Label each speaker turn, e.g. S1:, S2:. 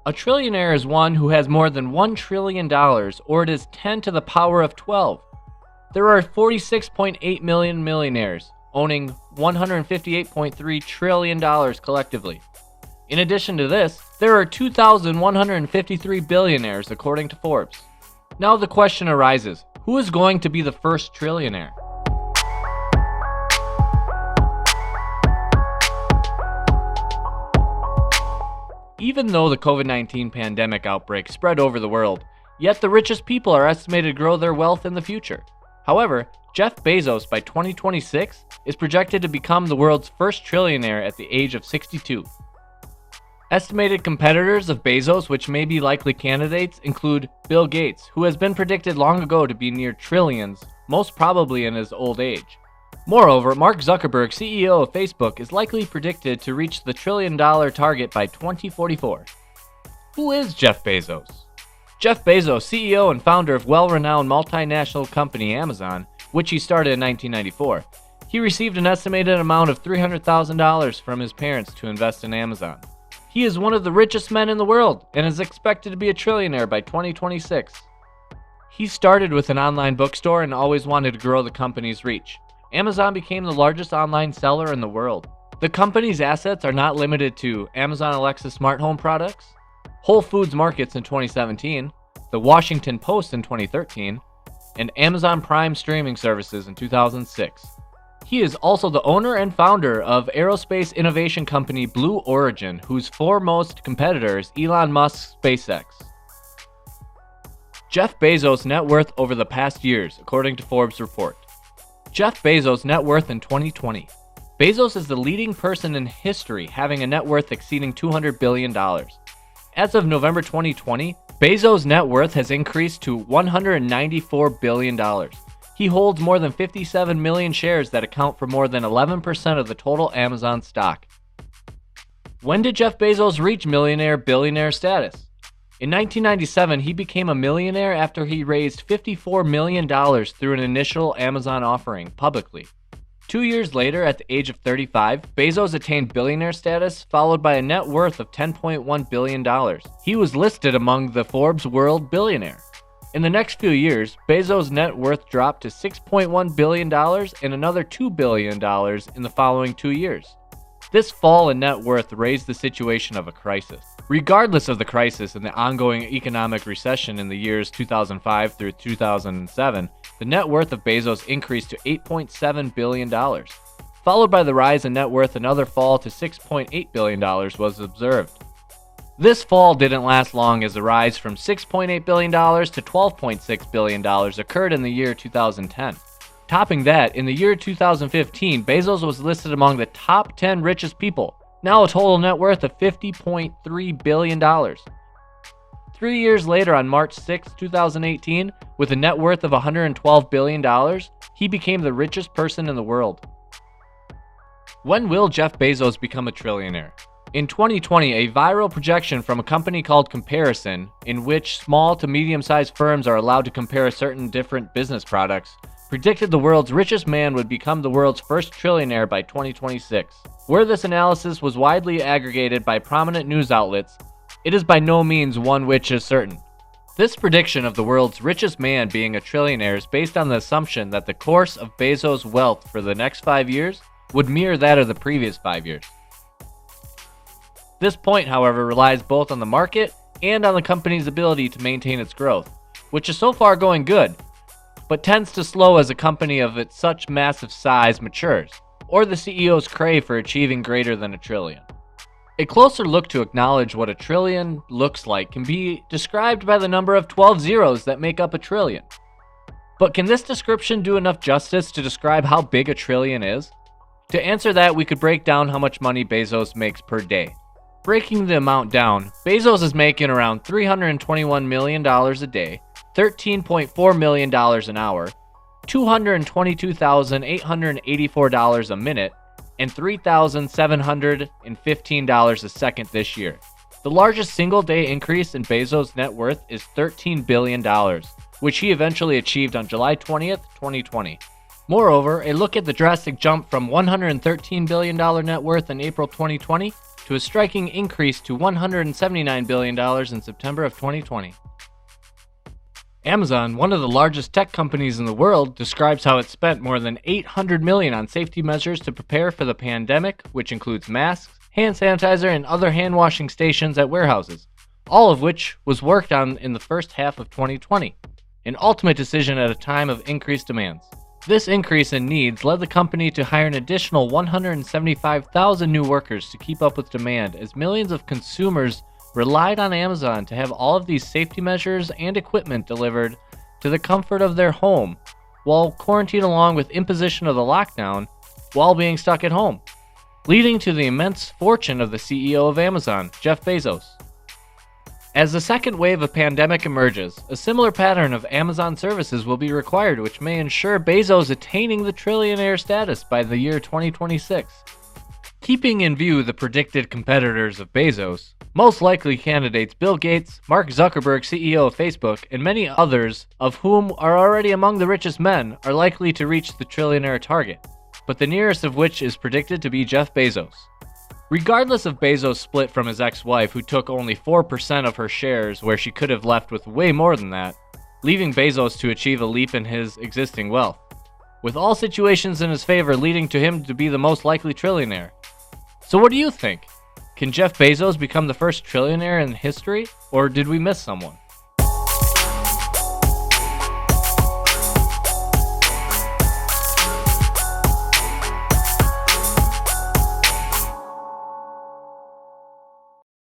S1: A trillionaire is one who has more than $1 trillion, or it is 10 to the power of 12. There are 46.8 million millionaires, owning $158.3 trillion collectively. In addition to this, there are 2,153 billionaires according to Forbes. Now the question arises, who is going to be the first trillionaire? Even though the COVID-19 pandemic outbreak spread over the world, yet the richest people are estimated to grow their wealth in the future. However, Jeff Bezos by 2026 is projected to become the world's first trillionaire at the age of 62. Estimated competitors of Bezos which may be likely candidates include Bill Gates, who has been predicted long ago to be near trillions, most probably in his old age. Moreover, Mark Zuckerberg, CEO of Facebook, is likely predicted to reach the $1 trillion target by 2044. Who is Jeff Bezos? Jeff Bezos, CEO and founder of well-renowned multinational company Amazon, which he started in 1994. He received an estimated amount of $300,000 from his parents to invest in Amazon. He is one of the richest men in the world and is expected to be a trillionaire by 2026. He started with an online bookstore and always wanted to grow the company's reach. Amazon became the largest online seller in the world. The company's assets are not limited to Amazon Alexa smart home products, Whole Foods Markets in 2017, The Washington Post in 2013, and Amazon Prime streaming services in 2006. He is also the owner and founder of aerospace innovation company Blue Origin, whose foremost competitor is Elon Musk's SpaceX. Jeff Bezos' net worth over the past years, according to Forbes report. Jeff Bezos' net worth in 2020. Bezos is the leading person in history having a net worth exceeding $200 billion. As of November 2020, Bezos' net worth has increased to $194 billion. He holds more than 57 million shares that account for more than 11% of the total Amazon stock. When did Jeff Bezos reach millionaire-billionaire status? In 1997, he became a millionaire after he raised $54 million through an initial Amazon offering publicly. 2 years later, at the age of 35, Bezos attained billionaire status, followed by a net worth of $10.1 billion. He was listed among the Forbes World Billionaire. In the next few years, Bezos' net worth dropped to $6.1 billion and another $2 billion in the following 2 years. This fall in net worth raised the situation of a crisis. Regardless of the crisis and the ongoing economic recession in the years 2005 through 2007, the net worth of Bezos increased to $8.7 billion. Followed by the rise in net worth, another fall to $6.8 billion was observed. This fall didn't last long as the rise from $6.8 billion to $12.6 billion occurred in the year 2010. Topping that, in the year 2015, Bezos was listed among the top 10 richest people, now a total net worth of $50.3 billion. 3 years later, on March 6, 2018, with a net worth of $112 billion, he became the richest person in the world. When will Jeff Bezos become a trillionaire? In 2020, a viral projection from a company called Comparison, in which small to medium-sized firms are allowed to compare certain different business products, predicted the world's richest man would become the world's first trillionaire by 2026. Where this analysis was widely aggregated by prominent news outlets, it is by no means one which is certain. This prediction of the world's richest man being a trillionaire is based on the assumption that the course of Bezos' wealth for the next 5 years would mirror that of the previous 5 years. This point, however, relies both on the market and on the company's ability to maintain its growth, which is so far going good, but tends to slow as a company of its such massive size matures, or the CEO's crave for achieving greater than $1 trillion. A closer look to acknowledge what $1 trillion looks like can be described by the number of 12 zeros that make up $1 trillion. But can this description do enough justice to describe how big $1 trillion is? To answer that, we could break down how much money Bezos makes per day. Breaking the amount down, Bezos is making around $321 million a day, $13.4 million an hour, $222,884 a minute, and $3,715 a second this year. The largest single-day increase in Bezos' net worth is $13 billion, which he eventually achieved on July 20th, 2020. Moreover, a look at the drastic jump from $113 billion net worth in April 2020 to to a striking increase to $179 billion in September of 2020. Amazon, one of the largest tech companies in the world, describes how it spent more than $800 million on safety measures to prepare for the pandemic, which includes masks, hand sanitizer, and other hand-washing stations at warehouses, all of which was worked on in the first half of 2020, an ultimate decision at a time of increased demands. This increase in needs led the company to hire an additional 175,000 new workers to keep up with demand, as millions of consumers relied on Amazon to have all of these safety measures and equipment delivered to the comfort of their home, while quarantined along with imposition of the lockdown while being stuck at home, leading to the immense fortune of the CEO of Amazon, Jeff Bezos. As the second wave of pandemic emerges, a similar pattern of Amazon services will be required, which may ensure Bezos attaining the trillionaire status by the year 2026. Keeping in view the predicted competitors of Bezos, most likely candidates Bill Gates, Mark Zuckerberg, CEO of Facebook, and many others of whom are already among the richest men, are likely to reach the trillionaire target, but the nearest of which is predicted to be Jeff Bezos. Regardless of Bezos' split from his ex-wife, who took only 4% of her shares where she could have left with way more than that, leaving Bezos to achieve a leap in his existing wealth, with all situations in his favor leading to him to be the most likely trillionaire. So what do you think? Can Jeff Bezos become the first trillionaire in history, or did we miss someone?